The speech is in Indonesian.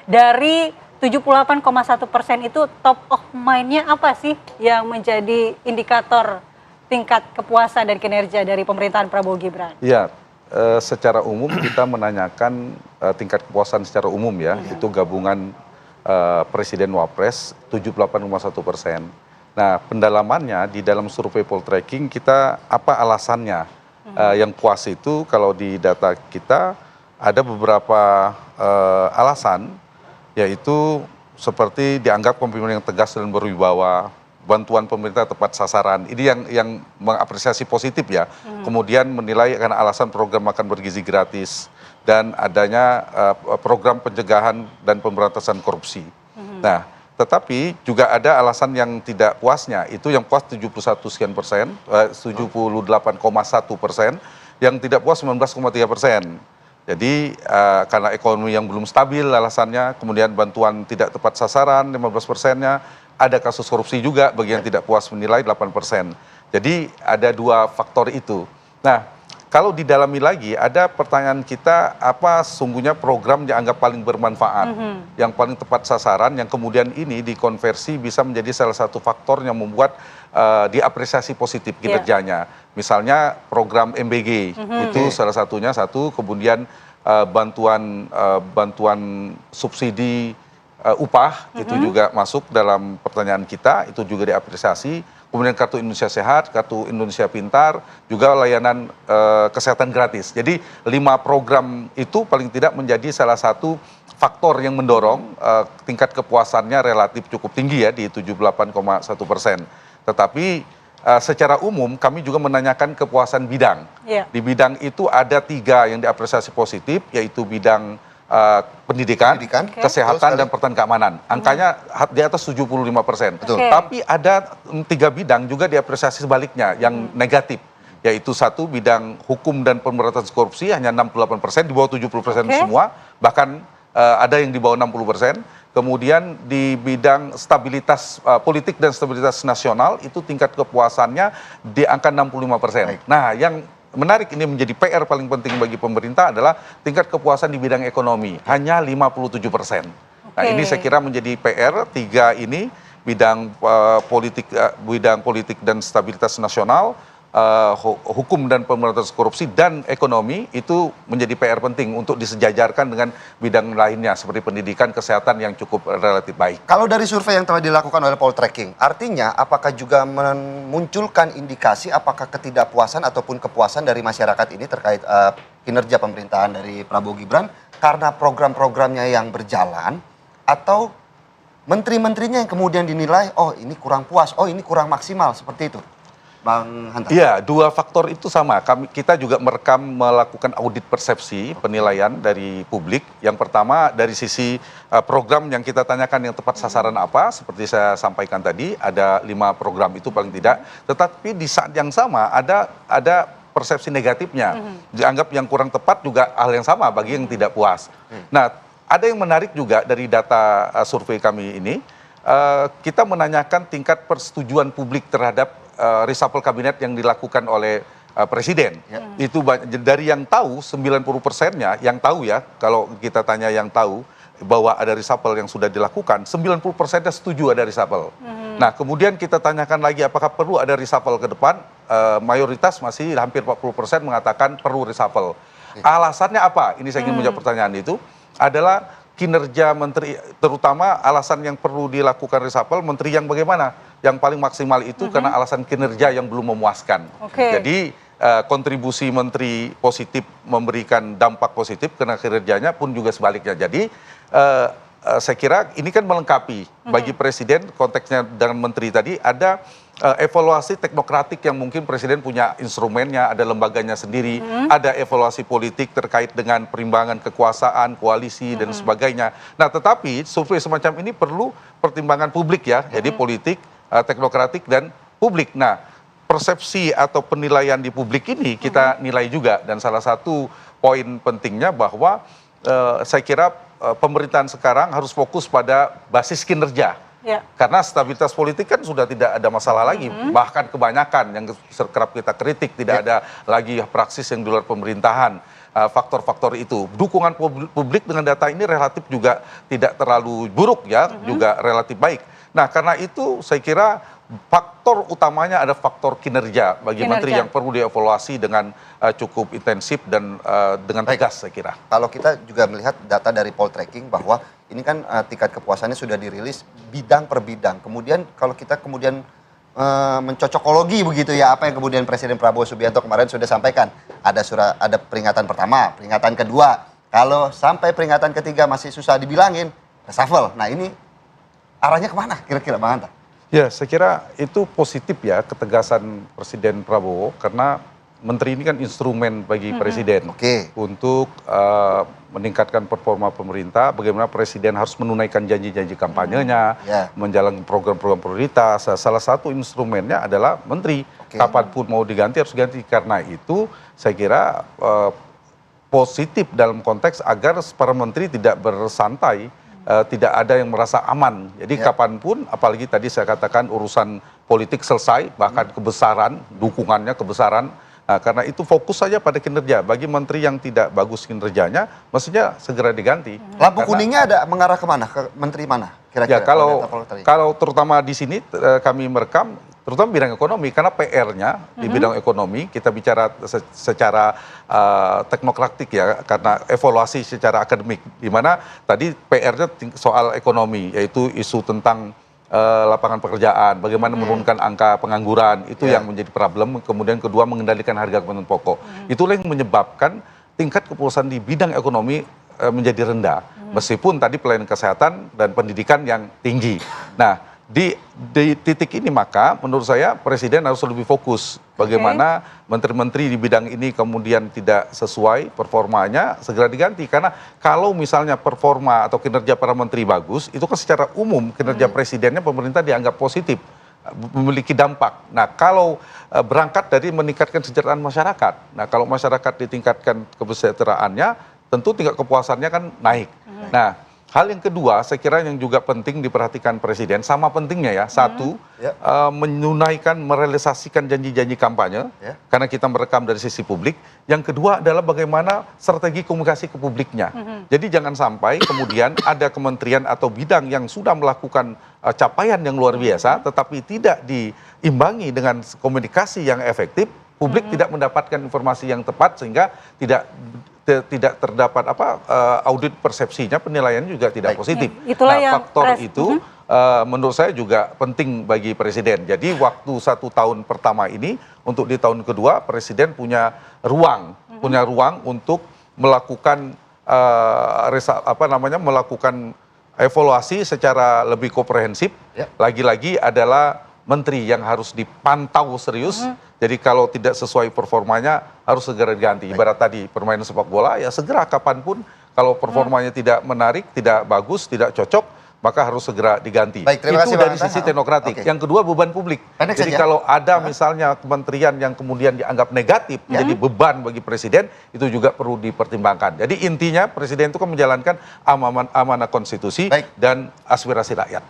Dari 78,1% itu top of mind-nya apa sih yang menjadi indikator tingkat kepuasan dan kinerja dari pemerintahan Prabowo Gibran? Ya, secara umum kita menanyakan tingkat kepuasan secara umum ya, itu gabungan Presiden Wapres 78,1%. Nah, pendalamannya di dalam survei Poltreking kita apa alasannya yang puas itu kalau di data kita ada beberapa alasan, yaitu seperti dianggap kepemimpinan yang tegas dan berwibawa, bantuan pemerintah tepat sasaran. Ini yang mengapresiasi positif ya. Kemudian menilai karena alasan program makan bergizi gratis dan adanya program pencegahan dan pemberantasan korupsi. Nah, tetapi juga ada alasan yang tidak puasnya. Itu yang puas 71 sekian persen, 78,1%, yang tidak puas 19,3%. Jadi karena ekonomi yang belum stabil alasannya, kemudian bantuan tidak tepat sasaran 15%-nya, ada kasus korupsi juga bagi yang tidak puas menilai 8%. Jadi ada dua faktor itu. Nah, kalau didalami lagi ada pertanyaan kita apa sungguhnya program yang anggap paling bermanfaat, yang paling tepat sasaran, yang kemudian ini dikonversi bisa menjadi salah satu faktor yang membuat diapresiasi positif kinerjanya. Misalnya program MBG itu salah satunya satu, kemudian bantuan subsidi upah itu juga masuk dalam pertanyaan kita, itu juga diapresiasi. Kemudian kartu Indonesia Sehat, kartu Indonesia Pintar, juga layanan kesehatan gratis. Jadi 5 program itu paling tidak menjadi salah satu faktor yang mendorong tingkat kepuasannya relatif cukup tinggi ya di 78,1%. Tetapi secara umum kami juga menanyakan kepuasan bidang. Di bidang itu ada 3 yang diapresiasi positif, yaitu bidang pendidikan, kesehatan, dan pertahanan keamanan. Angkanya di atas 75%. Tapi ada 3 bidang juga diapresiasi sebaliknya yang negatif. Yaitu 1 bidang hukum dan pemberantasan korupsi hanya 68%, di bawah 70% semua. Bahkan ada yang di bawah 60%. Kemudian di bidang stabilitas politik dan stabilitas nasional itu tingkat kepuasannya di angka 65%. Nah, yang menarik ini menjadi PR paling penting bagi pemerintah adalah tingkat kepuasan di bidang ekonomi, hanya 57%. Nah, ini saya kira menjadi PR 3 ini, bidang politik dan stabilitas nasional, hukum dan pemberantasan korupsi, dan ekonomi, itu menjadi PR penting untuk disejajarkan dengan bidang lainnya seperti pendidikan, kesehatan yang cukup relatif baik. Kalau dari survei yang telah dilakukan oleh Poltreking, artinya apakah juga memunculkan indikasi apakah ketidakpuasan ataupun kepuasan dari masyarakat ini terkait kinerja pemerintahan dari Prabowo Gibran karena program-programnya yang berjalan, atau menteri-menterinya yang kemudian dinilai, oh ini kurang puas, oh ini kurang maksimal, seperti itu? Bang Hanta. Iya, 2 faktor itu sama. Kita juga melakukan audit persepsi penilaian dari publik. Yang pertama dari sisi program yang kita tanyakan yang tepat sasaran apa, seperti saya sampaikan tadi, ada 5 program itu paling tidak. Tetapi di saat yang sama ada persepsi negatifnya. Dianggap yang kurang tepat juga hal yang sama bagi yang tidak puas. Nah, ada yang menarik juga dari data survei kami ini, kita menanyakan tingkat persetujuan publik terhadap reshuffle kabinet yang dilakukan oleh Presiden. Itu dari yang tahu 90%-nya, yang tahu ya, kalau kita tanya yang tahu bahwa ada reshuffle yang sudah dilakukan, 90%-nya setuju ada reshuffle. Nah, kemudian kita tanyakan lagi apakah perlu ada reshuffle ke depan, mayoritas masih hampir 40% mengatakan perlu reshuffle. Alasannya apa? Ini saya ingin menjawab pertanyaan itu, adalah kinerja menteri, terutama alasan yang perlu dilakukan reshuffle, menteri yang bagaimana? Yang paling maksimal itu karena alasan kinerja yang belum memuaskan. Jadi kontribusi menteri positif memberikan dampak positif karena kinerjanya pun juga sebaliknya. Jadi saya kira ini kan melengkapi bagi Presiden, konteksnya dengan menteri tadi, ada evaluasi teknokratik yang mungkin Presiden punya instrumennya, ada lembaganya sendiri, ada evaluasi politik terkait dengan perimbangan kekuasaan, koalisi, dan sebagainya. Nah, tetapi survei semacam ini perlu pertimbangan publik ya, jadi politik, teknokratik, dan publik. Nah, persepsi atau penilaian di publik ini kita nilai juga, dan salah satu poin pentingnya bahwa saya kira pemerintahan sekarang harus fokus pada basis kinerja. Karena stabilitas politik kan sudah tidak ada masalah lagi. Bahkan kebanyakan yang kerap kita kritik, tidak ada lagi praksis yang di luar pemerintahan. faktor-faktor itu. Dukungan publik dengan data ini relatif juga tidak terlalu buruk ya, juga relatif baik. Nah, karena itu saya kira faktor utamanya ada faktor kinerja bagi menteri yang perlu dievaluasi dengan cukup intensif dan dengan tegas saya kira. Kalau kita juga melihat data dari Poltreking bahwa ini kan tingkat kepuasannya sudah dirilis bidang per bidang. Kemudian kalau kita kemudian mencocokologi begitu ya, apa yang kemudian Presiden Prabowo Subianto kemarin sudah sampaikan. Ada peringatan pertama, peringatan kedua. Kalau sampai peringatan ketiga masih susah dibilangin, reshuffle. Nah ini arahnya kemana kira-kira Bang Hanta? Ya, saya kira itu positif ya ketegasan Presiden Prabowo karena menteri ini kan instrumen bagi presiden untuk meningkatkan performa pemerintah, bagaimana presiden harus menunaikan janji-janji kampanyenya, menjalankan program-program prioritas. Salah satu instrumennya adalah menteri. Kapanpun mau diganti harus diganti. Karena itu saya kira positif dalam konteks agar para menteri tidak bersantai, tidak ada yang merasa aman. Jadi kapanpun, apalagi tadi saya katakan urusan politik selesai, bahkan kebesaran, dukungannya kebesaran. Nah, karena itu fokus saja pada kinerja. Bagi menteri yang tidak bagus kinerjanya, mestinya segera diganti. Lampu kuningnya ada mengarah kemana? Ke menteri mana? Kira-kira. Ya, kalau terutama di sini kami merekam, terutama bidang ekonomi, karena PR-nya di bidang ekonomi, kita bicara secara teknokratik ya, karena evaluasi secara akademik, di mana tadi PR-nya soal ekonomi, yaitu isu tentang lapangan pekerjaan, bagaimana menurunkan angka pengangguran, itu yang menjadi problem. Kemudian kedua, mengendalikan harga kebutuhan pokok. Itulah yang menyebabkan tingkat kepuasan di bidang ekonomi menjadi rendah, meskipun tadi pelayanan kesehatan dan pendidikan yang tinggi. Nah, di titik ini maka menurut saya presiden harus lebih fokus bagaimana menteri-menteri di bidang ini kemudian tidak sesuai performanya segera diganti, karena kalau misalnya performa atau kinerja para menteri bagus itu kan secara umum kinerja presidennya pemerintah dianggap positif, memiliki dampak. Nah, kalau berangkat dari meningkatkan kesejahteraan masyarakat, nah kalau masyarakat ditingkatkan kesejahteraannya tentu tingkat kepuasannya kan naik. Nah, hal yang kedua, saya kira yang juga penting diperhatikan Presiden, sama pentingnya ya, satu, menunaikan, merealisasikan janji-janji kampanye, karena kita merekam dari sisi publik. Yang kedua adalah bagaimana strategi komunikasi ke publiknya. Jadi jangan sampai kemudian ada kementerian atau bidang yang sudah melakukan capaian yang luar biasa, tetapi tidak diimbangi dengan komunikasi yang efektif, publik tidak mendapatkan informasi yang tepat, sehingga tidak terdapat audit persepsinya, penilaian juga tidak positif. Itulah nah, yang faktor itu menurut saya juga penting bagi presiden. Jadi waktu 1 tahun pertama ini, untuk di tahun kedua presiden punya ruang untuk melakukan melakukan evaluasi secara lebih komprehensif. Lagi-lagi adalah menteri yang harus dipantau serius. Jadi kalau tidak sesuai performanya harus segera diganti. Ibarat tadi permainan sepak bola, ya segera kapanpun kalau performanya tidak menarik, tidak bagus, tidak cocok, maka harus segera diganti. Terima kasih, itu dari sisi teknokratik. Yang kedua, beban publik. Jadi kalau ada misalnya kementerian yang kemudian dianggap negatif, menjadi beban bagi presiden, itu juga perlu dipertimbangkan. Jadi intinya presiden itu kan menjalankan amanah konstitusi dan aspirasi rakyat.